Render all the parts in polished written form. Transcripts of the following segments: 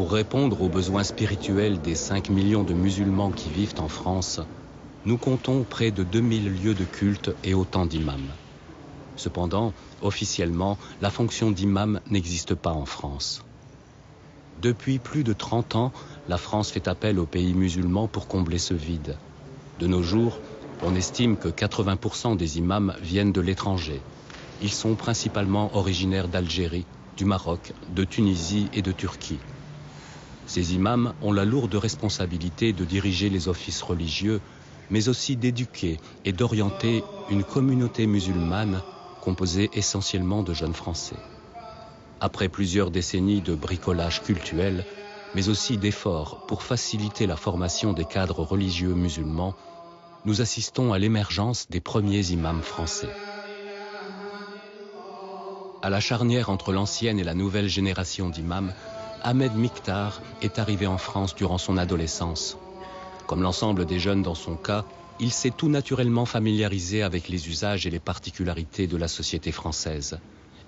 Pour répondre aux besoins spirituels des 5 millions de musulmans qui vivent en France, nous comptons près de 2000 lieux de culte et autant d'imams. Cependant, officiellement, la fonction d'imam n'existe pas en France. Depuis plus de 30 ans, la France fait appel aux pays musulmans pour combler ce vide. De nos jours, on estime que 80% des imams viennent de l'étranger. Ils sont principalement originaires d'Algérie, du Maroc, de Tunisie et de Turquie. Ces imams ont la lourde responsabilité de diriger les offices religieux, mais aussi d'éduquer et d'orienter une communauté musulmane composée essentiellement de jeunes Français. Après plusieurs décennies de bricolage cultuel, mais aussi d'efforts pour faciliter la formation des cadres religieux musulmans, nous assistons à l'émergence des premiers imams français. À la charnière entre l'ancienne et la nouvelle génération d'imams, Ahmed Miktar est arrivé en France durant son adolescence. Comme l'ensemble des jeunes dans son cas, il s'est tout naturellement familiarisé avec les usages et les particularités de la société française.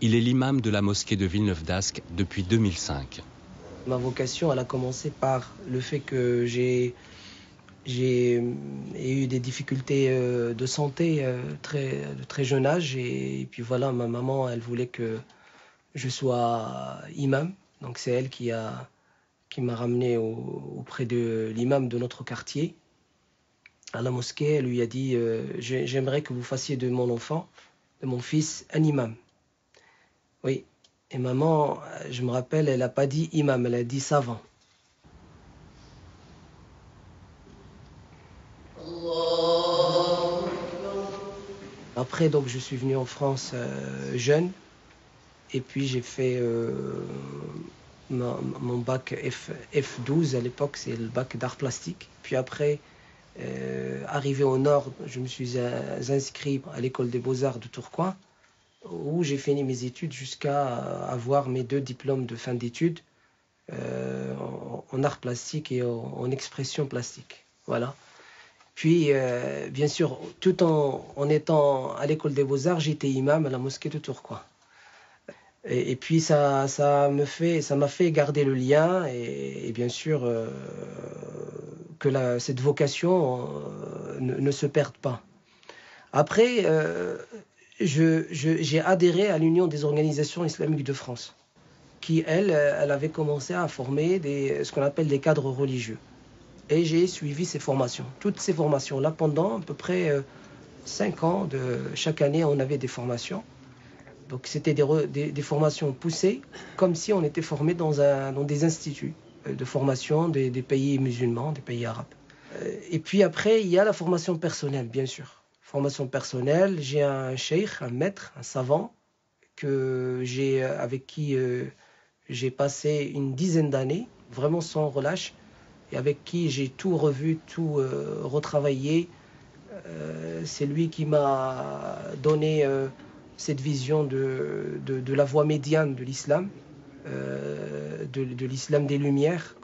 Il est l'imam de la mosquée de Villeneuve-d'Ascq depuis 2005. Ma vocation, elle a commencé par le fait que j'ai eu des difficultés de santé de très jeune âge. Et puis voilà, ma maman, elle voulait que je sois imam. Donc c'est elle qui m'a ramené auprès de l'imam de notre quartier. À la mosquée, elle lui a dit j'aimerais que vous fassiez de mon enfant, de mon fils, un imam. Oui. Et maman, je me rappelle, elle n'a pas dit imam, elle a dit savant. Après, donc, je suis venu en France jeune. Et puis, j'ai fait mon bac F12. À l'époque, c'est le bac d'art plastique. Puis après, arrivé au Nord, je me suis inscrit à l'école des beaux-arts de Tourcoing, où j'ai fini mes études jusqu'à avoir mes 2 diplômes de fin d'études en art plastique et en expression plastique. Voilà. Puis, bien sûr, tout en étant à l'école des beaux-arts, j'étais imam à la mosquée de Tourcoing. Et puis, ça m'a fait garder le lien et bien sûr que cette vocation ne se perde pas. Après, j'ai adhéré à l'Union des organisations islamiques de France, qui, elle avait commencé à former ce qu'on appelle des cadres religieux. Et j'ai suivi ces formations, toutes ces formations-là, pendant à peu près 5 ans. Chaque année, on avait des formations. Donc c'était des formations poussées, comme si on était formé dans des instituts de formation des pays musulmans, des pays arabes. Et puis après, il y a la formation personnelle, bien sûr. Formation personnelle, j'ai un cheikh, un maître, un savant, avec qui j'ai passé une dizaine d'années, vraiment sans relâche, et avec qui j'ai tout revu, tout retravaillé. C'est lui qui m'a donné cette vision de la voie médiane de l'islam, de l'islam des Lumières.